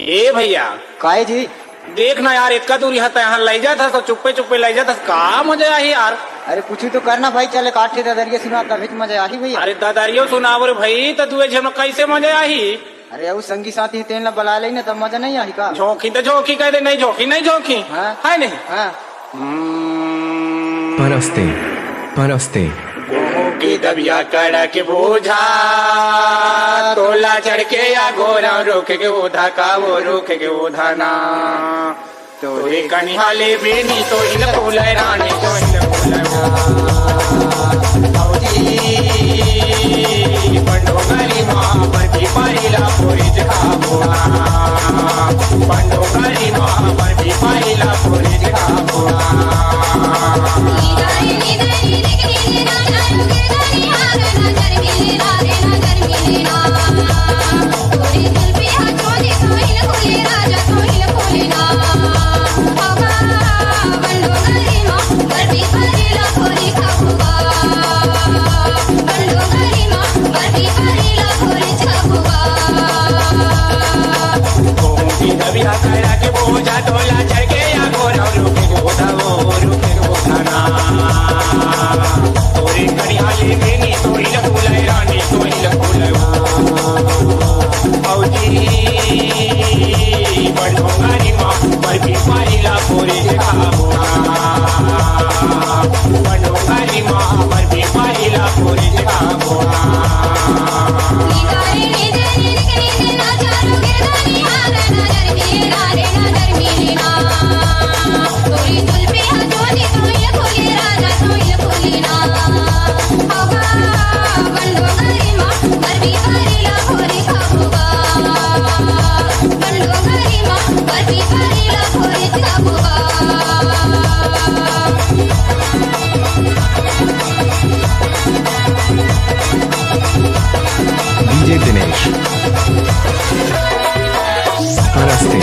ए भैया काहे जी? देखना यार, इतना दूर यहाँ ले जाता तो चुप्पे चुप्पे ले जाता, कहा मजा आई यार। अरे कुछ तो करना भाई, चले काठे दादरिया सुना तभी तो मजा आई भैया। अरे दादारियो सुनावर भाई, तो तुझे झम कैसे मजा आई? अरे वो संगी साथी तेल न बुला लेना तब मजा नहीं आई का? झोंकी तो झोंकी कह दे, नहीं झोंकी नहीं झोंकी है नहीं। हाँ परस्ते परस्ते की दबिया कड़क बोझा, तोला चढ़ के या गोरा रोक के ओधा का वो रोक के ओधा ना, तोरे कनिहाले बेनी तो हिल फूल रानी तो हिल फूल पंडोगरी माँ बरफी पाइला पोरिज खाबुआ, पंडोगरी माँ बरफी पाइला पोरिज खाबुआ। दबिया कड़ा के बोझा, तोला चढ़ के या गोरा रुके के बोधा वो रुके के बोधा ना, तोरे कनिहाले बेनी तो हिल फूल रानी तो हिल फूल औजी पंडोगरी माँ बरफी पाइला पोरिज खाबुआ, पंडोगरी माँ बरफी पाइला पोरिज खाबुआ। डीजे दिनेश परस्ते